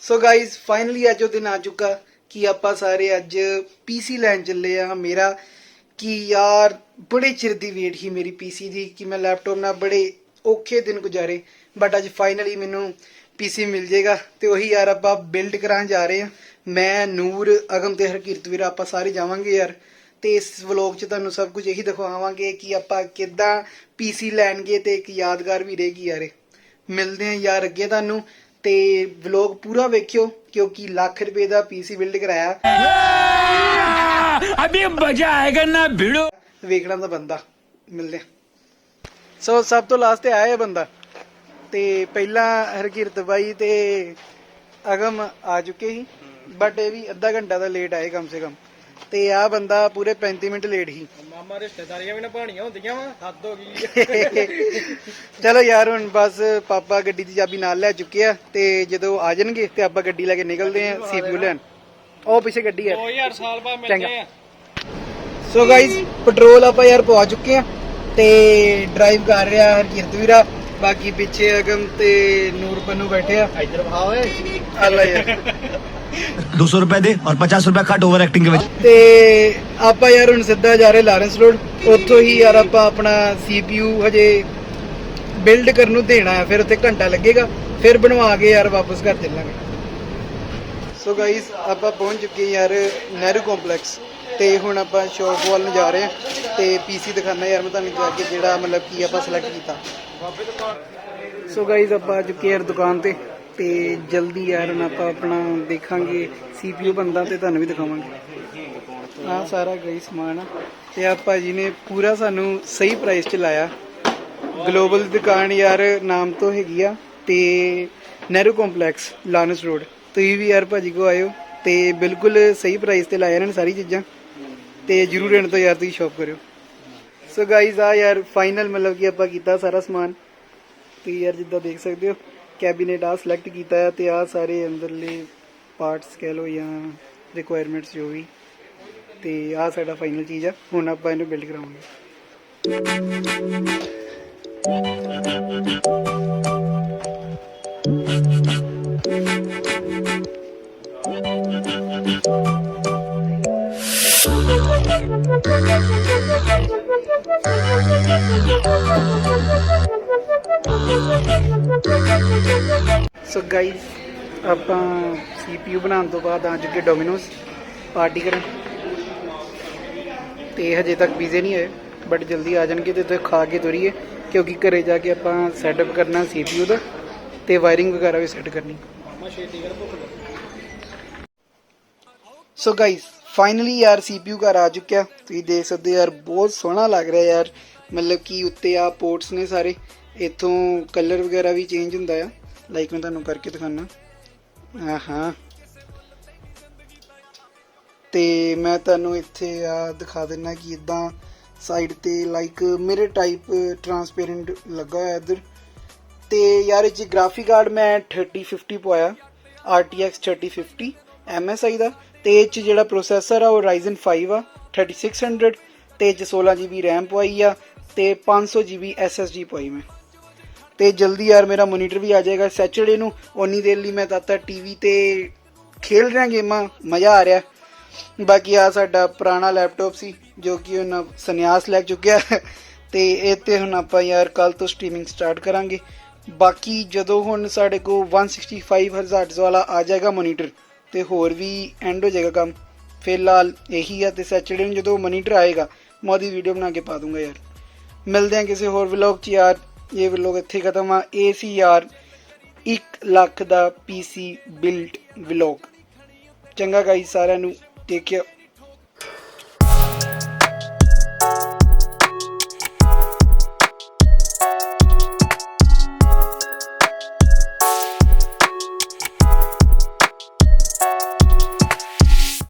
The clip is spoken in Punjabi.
ਸੋ ਗਾਈਜ਼ ਫਾਈਨਲੀ ਅੱਜ ਉਹ ਦਿਨ ਆ ਚੁੱਕਾ ਕਿ ਆਪਾਂ ਸਾਰੇ ਅੱਜ ਪੀਸੀ ਲੈਣ ਚੱਲੇ ਆ। ਮੇਰਾ ਕਿ ਯਾਰ ਬੜੇ ਚਿਰ ਦੀ ਵੇਟ ਸੀ ਮੇਰੀ ਪੀਸੀ ਦੀ ਕਿ ਮੈਂ ਲੈਪਟਾਪ ਨਾਲ ਬੜੇ ਔਖੇ ਦਿਨ ਗੁਜ਼ਾਰੇ, ਬਟ ਅੱਜ ਫਾਈਨਲੀ ਮੈਨੂੰ ਪੀਸੀ ਮਿਲ ਜੇਗਾ ਤੇ ਉਹੀ ਯਾਰ ਆਪਾਂ ਬਿਲਡ ਕਰਾਉਣ ਜਾ ਰਹੇ ਆ। ਮੈਂ ਨੂਰ, ਅਗਮ ਤੇ ਹਰਕੀਰਤ ਵੀਰ ਆਪਾਂ ਸਾਰੇ ਜਾਵਾਂਗੇ ਯਾਰ। ਤੇ ਇਸ ਵਲੋਗ 'ਚ ਤੁਹਾਨੂੰ ਸਭ ਕੁਝ ਇਹੀ ਦਿਖਾਵਾਂਗੇ ਕਿ ਆਪਾਂ ਕਿੱਦਾਂ ਪੀਸੀ ਲੈਣਗੇ ਤੇ ਇੱਕ ਯਾਦਗਾਰ ਵੀ ਰਹੇਗੀ ਯਾਰ। ਮਿਲਦੇ ਆ ਯਾਰ ਅੱਗੇ ਤੁਹਾਨੂੰ ਤੇ ਵਲੋਗ ਪੂਰਾ ਵੇਖਿਓ ਕਿਉਂਕਿ ਲੱਖ ਰੁਪਏ ਦਾ ਪੀਸੀ ਬਿਲਡ ਕਰਾਇਆ। अभी मजा आएगा ना भिड़ो। ਵੇਖਣਾ ਤਾਂ ਬੰਦਾ ਮਿਲਦੇ। ਸੋ ਸਭ ਤੋਂ ਲਾਸਟ ਤੇ ਆਇਆ ਇਹ ਬੰਦਾ ਤੇ ਪਹਿਲਾਂ ਹਰਕੀਰਤ ਬਾਈ ਤੇ ਅਗਮ ਆ ਚੁੱਕੇ ਸੀ, ਬਟ ਇਹ ਵੀ ਅੱਧਾ ਘੰਟਾ ਦਾ ਲੇਟ ਆਏ ਕਮ ਸੇ ਕਮ। ਤੇ ਆ ਬੰਦਾ ਪੂਰੇ 35 ਮਿੰਟ ਲੇਟ ਸੀ। ਮਾਮਾ ਰਿਸ਼ਤੇਦਾਰੀਆਂ ਵੀ ਨਿਭਾਣੀਆਂ ਹੁੰਦੀਆਂ ਵਾ, ਹੱਦ ਹੋ ਗਈ। ਚਲੋ ਯਾਰ ਹੁਣ ਬਸ ਪਾਪਾ ਗੱਡੀ ਦੀ ਚਾਬੀ ਨਾਲ ਲੈ ਚੁੱਕੇ ਆ ਤੇ ਜਦੋਂ ਆ ਜਾਣਗੇ ਤੇ ਆਪਾਂ ਗੱਡੀ ਲੈ ਕੇ ਨਿਕਲਦੇ ਆ CPU ਲੈਣ। ਉਹ ਪਿੱਛੇ ਗੱਡੀ ਹੈ 2000 ਸਾਲ ਬਾਅਦ ਮਿਲਦੇ ਆ। ਸੋ ਗਾਈਜ਼ ਪੈਟਰੋਲ ਆਪਾਂ ਯਾਰ ਪਵਾ ਚੁੱਕੇ ਆ ਤੇ ਡਰਾਈਵ ਕਰ ਰਿਹਾ ਹਰਕੀਰਤ ਵੀਰਾ, ਬਾਕੀ ਪਿੱਛੇ ਅਗਮ ਤੇ ਨੂਰ ਪੰਨੂ ਬੈਠੇ ਆ। ਇੱਧਰ ਵਿਖਾ ਓਏ। ਅੱਲਾ ਯਾਰ 200 रुपए दे और 50 रुपए कट ओवर एक्टिंग के वजह। ਤੇ ਆਪਾਂ ਯਾਰ ਹੁਣ ਸਿੱਧਾ ਜਾ ਰਹੇ ਲਾਰੈਂਸ ਰੋਡ। ਉੱਥੋਂ ਹੀ ਯਾਰ ਆਪਾਂ ਆਪਣਾ CPU ਹਜੇ ਬਿਲਡ ਕਰਨ ਨੂੰ ਦੇਣਾ ਹੈ, ਫਿਰ ਉੱਥੇ ਘੰਟਾ ਲੱਗੇਗਾ, ਫਿਰ ਬਣਵਾ ਕੇ ਯਾਰ ਵਾਪਸ ਘਰ ਚੱਲਾਂਗੇ। ਸੋ ਗਾਈਸ ਆਪਾਂ ਪਹੁੰਚ ਚੁੱਕੇ ਯਾਰ ਨਹਿਰੂ ਕੰਪਲੈਕਸ ਤੇ ਹੁਣ ਆਪਾਂ ਸ਼ੌਪ ਵੱਲ ਨੂੰ ਜਾ ਰਹੇ ਹਾਂ ਤੇ ਪੀਸੀ ਦਿਖਾਣਾ ਯਾਰ ਮੈਂ ਤੁਹਾਨੂੰ ਜਾ ਕੇ ਜਿਹੜਾ ਮਤਲਬ ਕੀ ਆਪਾਂ ਸਿਲੈਕਟ ਕੀਤਾ। ਸੋ ਗਾਈਸ ਆਪਾਂ ਆ ਚੁੱਕੇ ਯਾਰ ਦੁਕਾਨ ਤੇ ਜਲਦੀ ਯਾਰ ਹੁਣ ਆਪਾਂ ਆਪਣਾ ਦੇਖਾਂਗੇ CPU ਬੰਦਾ ਤੇ ਤੁਹਾਨੂੰ ਵੀ ਦਿਖਾਵਾਂਗੇ। ਆਹ ਸਾਰਾ ਗਈ ਸਮਾਨ ਆ ਤੇ ਆ ਭਾਜੀ ਨੇ ਪੂਰਾ ਸਾਨੂੰ ਸਹੀ ਪ੍ਰਾਈਸ 'ਚ ਲਾਇਆ। ਗਲੋਬਲ ਦੁਕਾਨ ਯਾਰ ਨਾਮ ਤੋਂ ਹੈਗੀ ਆ ਤੇ ਨਹਿਰੂ ਕੰਪਲੈਕਸ ਲਾਰੈਂਸ ਰੋਡ। ਤੁਸੀਂ ਵੀ ਯਾਰ ਭਾਜੀ ਕੋ ਆਇਓ ਤੇ ਬਿਲਕੁਲ ਸਹੀ ਪ੍ਰਾਈਸ ਤੇ ਲਾਇਆ ਇਹਨਾਂ ਨੇ ਸਾਰੀ ਚੀਜ਼ਾਂ ਤੇ ਜਰੂਰ ਇਹਨਾਂ ਤੋਂ ਯਾਰ ਤੁਸੀਂ ਸ਼ੌਪ ਕਰਿਓ। ਸੋ ਗਾਈਜ਼ ਆ ਯਾਰ ਫਾਈਨਲ ਮਤਲਬ ਕਿ ਆਪਾਂ ਕੀਤਾ ਸਾਰਾ ਸਮਾਨ ਤੇ ਯਾਰ ਜਿੱਦਾਂ ਦੇਖ ਸਕਦੇ ਹੋ ਕੈਬਿਨੇਟ ਆ ਸਿਲੈਕਟ ਕੀਤਾ ਹੈ ਤੇ ਆ ਸਾਰੇ ਅੰਦਰਲੇ ਪਾਰਟਸ ਕਹਿ ਲਓ ਜਾਂ ਰਿਕੁਆਇਰਮੈਂਟਸ ਜੋ ਵੀ, ਤੇ ਆ ਸਾਡਾ ਫਾਈਨਲ ਚੀਜ਼ ਆ। ਹੁਣ ਆਪਾਂ ਇਹਨੂੰ ਬਿਲਡ ਕਰਾਵਾਂਗੇ। ਸੋ ਗਾਈਜ਼ ਆਪਾਂ CPU ਬਣਾਉਣ ਤੋਂ ਬਾਅਦ ਆ ਚੁੱਕੇ ਡੋਮਿਨੋਜ਼ ਪਾਰਟੀ ਕਰਨ ਤੇ ਹਜੇ ਤੱਕ ਪੀਜ਼ੇ ਨਹੀਂ ਆਏ, ਬਟ ਜਲਦੀ ਆ ਜਾਣਗੇ ਤੇ ਉੱਥੇ ਖਾ ਕੇ ਤੁਰੀਏ ਕਿਉਂਕਿ ਘਰੇ ਜਾ ਕੇ ਆਪਾਂ ਸੈਟਅਪ ਕਰਨਾ CPU ਦਾ ਤੇ ਵਾਇਰਿੰਗ ਵਗੈਰਾ ਵੀ ਸੈੱਟ ਕਰਨੀ। ਸੋ ਗਾਈਜ਼ ਫਾਈਨਲੀ ਯਾਰ CPU ਘਰ ਆ ਚੁੱਕਿਆ। ਤੁਸੀਂ ਦੇਖ ਸਕਦੇ ਯਾਰ ਬਹੁਤ ਸੋਹਣਾ ਲੱਗ ਰਿਹਾ ਯਾਰ, ਮਤਲਬ ਕਿ ਉੱਤੇ ਆ ਪੋਰਟਸ ਨੇ ਸਾਰੇ, ਇੱਥੋਂ ਕਲਰ ਵਗੈਰਾ ਵੀ ਚੇਂਜ ਹੁੰਦਾ ਆ। ਲਾਈਕ ਮੈਂ ਤੁਹਾਨੂੰ ਕਰਕੇ ਦਿਖਾਣਾ। ਹਾਂ ਤੇ ਮੈਂ ਤੁਹਾਨੂੰ ਇੱਥੇ ਆ ਦਿਖਾ ਦਿੰਦਾ ਕਿ ਇਦਾਂ ਸਾਈਡ ਤੇ ਲਾਈਕ ਮੇਰੇ ਟਾਈਪ ਟਰਾਂਸਪੇਰੈਂਟ ਲੱਗਾ ਹੋਇਆ ਇੱਧਰ। ਤੇ ਯਾਰ ਇਹ 'ਚ ਗ੍ਰਾਫਿਕ ਕਾਰਡ ਮੈਂ 3050 ਪਵਾਇਆ, RTX 3050 MSI ਦਾ। ਤੇ ਇਹ 'ਚ ਜਿਹੜਾ ਪ੍ਰੋਸੈਸਰ ਆ ਉਹ Ryzen 5 ਆ 3600 ਤੇ ਇਹ 'ਚ 16GB RAM ਪਵਾਈ ਆ ਤੇ 500GB SSD ਪਵਾਈ ਮੈਂ। ਤੇ ਜਲਦੀ ਯਾਰ ਮੇਰਾ ਮੋਨੀਟਰ ਵੀ ਆ ਜਾਏਗਾ ਸੈਚਰਡੇ ਨੂੰ। ਉਨੀ ਦੇਰ ਲਈ ਮੈਂ ਤਾਂ ਟੀਵੀ ਤੇ ਖੇਲ ਰਿਹਾ ਗੇਮਾਂ, ਮਜ਼ਾ ਆ ਰਿਹਾ। ਬਾਕੀ ਆ ਸਾਡਾ ਪੁਰਾਣਾ ਲੈਪਟਾਪ ਸੀ ਜੋ ਕਿ ਹੁਣ ਸੰਨਿਆਸ ਲੈ ਚੁੱਕਿਆ ਤੇ ਇਹ ਤੇ ਹੁਣ ਆਪਾਂ ਯਾਰ ਕੱਲ ਤੋਂ ਸਟ੍ਰੀਮਿੰਗ ਸਟਾਰਟ ਕਰਾਂਗੇ। ਬਾਕੀ ਜਦੋਂ ਹੁਣ ਸਾਡੇ ਕੋਲ 165 Hz ਵਾਲਾ ਆ ਜਾਏਗਾ ਮੋਨੀਟਰ ਤੇ ਹੋਰ ਵੀ ਐਂਡ ਹੋ ਜਾਏਗਾ ਕੰਮ। ਫਿਲਹਾਲ ਇਹੀ ਆ ਤੇ ਸੈਚਰਡੇ ਨੂੰ ਜਦੋਂ ਮੋਨੀਟਰ ਆਏਗਾ ਮੈਂ ਉਹਦੀ ਵੀਡੀਓ ਬਣਾ ਕੇ ਪਾ ਦੂੰਗਾ ਯਾਰ। ਮਿਲਦੇ ਆ ਕਿਸੇ ਹੋਰ ਵਲੌਗ 'ਚ ਯਾਰ। ਇਹ ਵਲੌਗ ਇੱਥੇ ਖਤਮ ਆ। ਇਹ ਸੀ ਯਾਰ 1 ਲੱਖ ਦਾ PC ਬਿਲਡ ਵਲੌਗ। ਚੰਗਾ ਗਾਈਸ ਸਾਰਿਆਂ ਨੂੰ, ਟੇਕ ਕੇਅਰ।